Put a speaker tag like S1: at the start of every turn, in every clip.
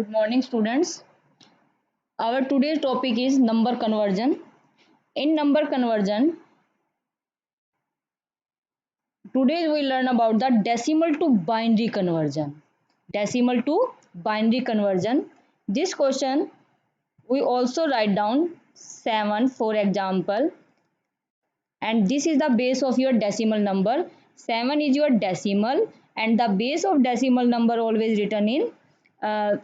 S1: Good morning, students. Our today's topic is number conversion. In number conversion, today we learn about the decimal to binary conversion. Decimal to binary conversion. This question we also write down 7 for example, and this is the base of your decimal number. 7 is your decimal, and the base of decimal number always written in uh,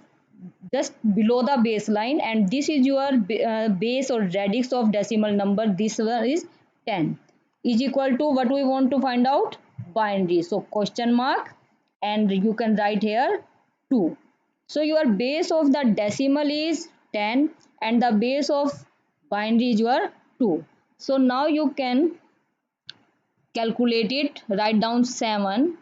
S1: just below the baseline, and this is your base or radix of decimal number. This one is 10 is equal to what we want to find out, binary. So question mark, and you can write here 2. So your base of the decimal is 10 and the base of binary is your 2. So now you can calculate it, write down 7,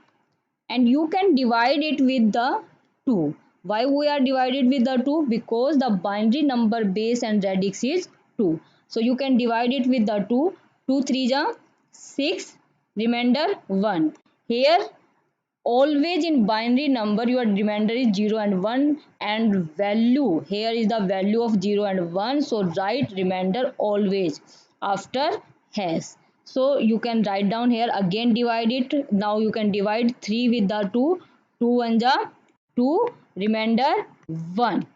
S1: and you can divide it with the 2. Why we are divided with the 2? Because the binary number base and radix is 2. So you can divide it with the 2. 2 3 ja 6, remainder 1. Here always in binary number your remainder is 0 and 1, and value here is the value of 0 and 1. So write remainder always after hash. So you can write down here, again divide it. Now you can divide 3 with the 2. 2 1 ja 2, remainder 1.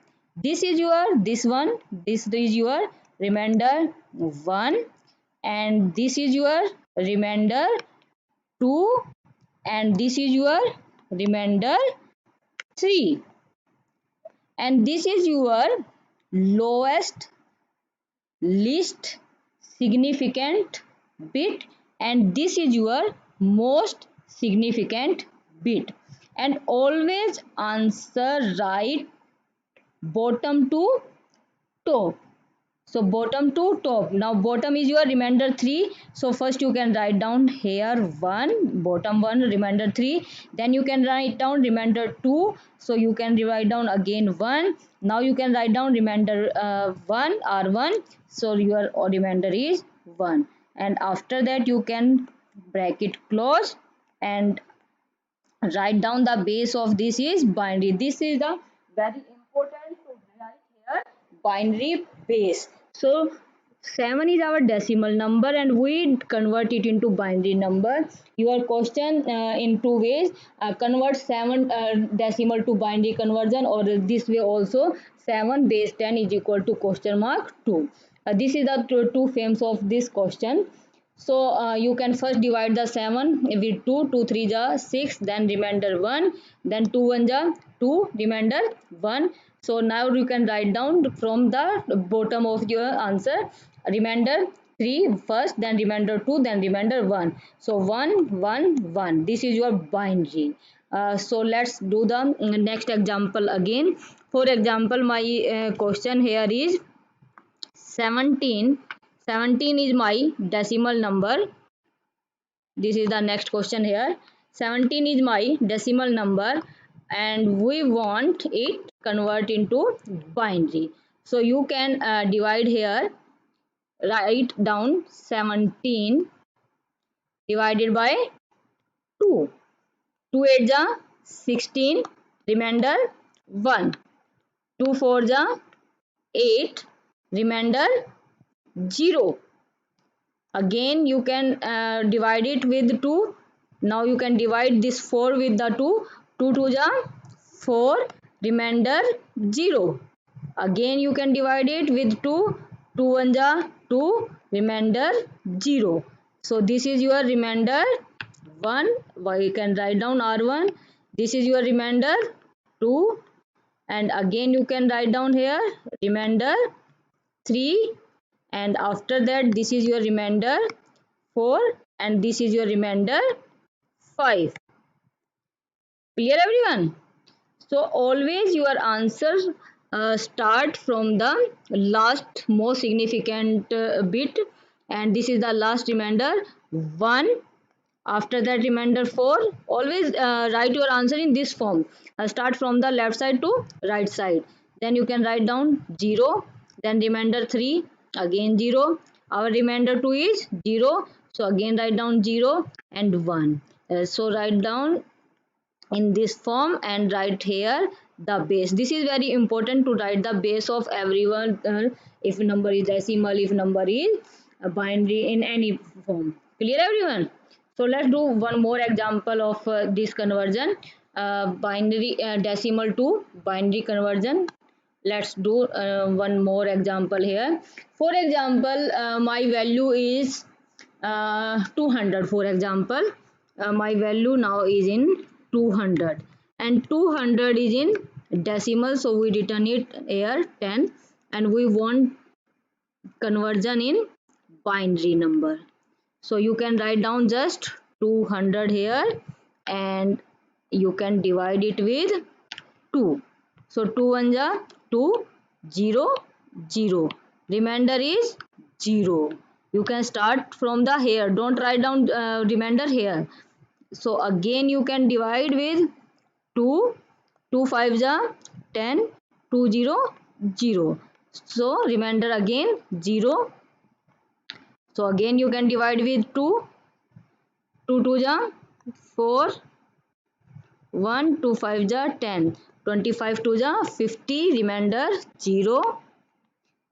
S1: This is your this is your remainder 1, and this is your remainder 2, and this is your remainder 3, and this is your lowest least significant bit, and this is your most significant bit. And always answer right bottom to top. So bottom to top. Now bottom is your remainder 3. So first you can write down here 1, bottom 1, remainder 3. Then you can write down remainder 2. So you can write down again 1. Now you can write down remainder 1 R1. So your remainder is 1. And after that you can bracket close and write down the base of this is binary. This is the very important to write here, binary base. So 7 is our decimal number and we convert it into binary number. Your question in two ways, convert 7 decimal to binary conversion, or this way also 7 base 10 is equal to question mark 2. This is the two forms of this question. So you can first divide the 7 with 2. 2 3 ja 6, then remainder 1, then 2 1 ja 2, remainder 1. So now you can write down from the bottom of your answer, remainder 3 first, then remainder 2, then remainder 1. So 1 1 1, this is your binary. So let's do the next example again. For example, my question here is 17. 17 is my decimal number. This is the next question here. 17 is my decimal number and we want it convert into binary. So you can divide here, write down 17 divided by 2. 2 8 ja 16, remainder 1. 2 4 ja 8, remainder 0. Again you can divide it with 2. Now you can divide this 4 with the 2. 2 2 ja 4, remainder 0. Again you can divide it with 2. 2 1 ja 2, remainder 0. So this is your remainder 1. You can write down R1. This is your remainder 2, and again you can write down here remainder 3, and after that this is your remainder 4, and this is your remainder 5. Clear everyone? So always your answer start from the last most significant bit, and this is the last remainder 1. After that remainder 4. Always write your answer in this form. Start from the left side to right side. Then you can write down 0. Then remainder 3. Again 0. Our remainder 2 is 0. So again write down 0 and 1. So write down in this form and write here the base. This is very important to write the base of everyone, if number is decimal, if number is binary in any form. Clear everyone? So let's do one more example of this conversion, binary decimal to binary conversion. Let's do one more example here. For example, my value is 200. For example, my value now is in 200, and 200 is in decimal, so we return it here 10, and we want conversion in binary number. So you can write down just 200 here, and you can divide it with 2. So 2 1 ja 2, 0, 0. Remainder is 0. You can start from the here. Don't write down remainder here. So again you can divide with 2. 2 5 ja 10, 2 0, 0. So remainder again 0. So again you can divide with 2. 2 2 ja 4, 1, 2 5 ja 10, 25 2 ja 50, remainder 0.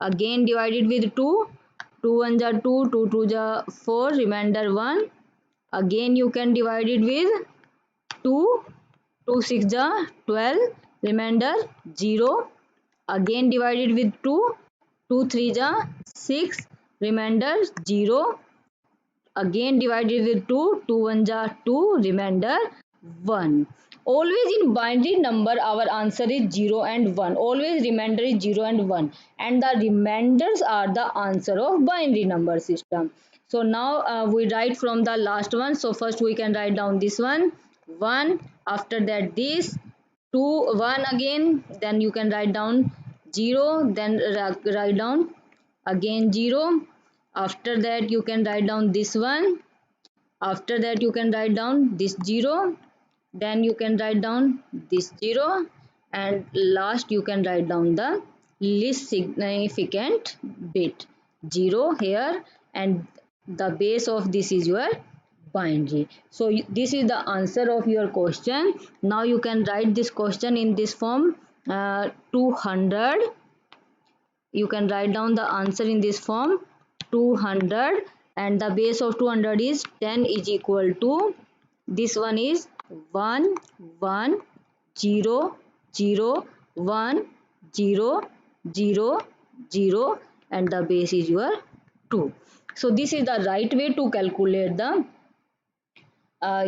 S1: Again divided with 2. 2 1 ja 2, 2 2 ja 4, remainder 1. Again you can divide it with 2. 2 6 ja 12, remainder 0. Again divided with 2. 2 3 ja 6, remainder 0. Again divided with 2. 2 1 ja 2, remainder 1. Always in binary number our answer is 0 and 1. Always remainder is 0 and 1, and the remainders are the answer of binary number system. So now we write from the last one. So first we can write down this one 1, after that this 2 1 again, then you can write down 0, then write down again 0. After that you can write down this one. After that you can write down this 0, then you can write down this 0, and last you can write down the least significant bit 0 here, and the base of this is your binary. So this is the answer of your question. Now you can write this question in this form, 200. You can write down the answer in this form 200, and the base of 200 is 10 is equal to, this one is 1 1 0 0 1 0 0 0, and the base is your 2. So this is the right way to calculate the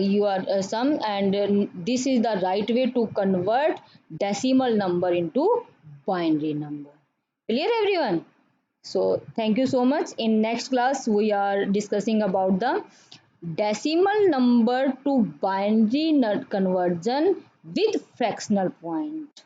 S1: your sum, and this is the right way to convert decimal number into binary number. Clear everyone? So thank you so much. In next class we are discussing about the decimal number to binary conversion with fractional point.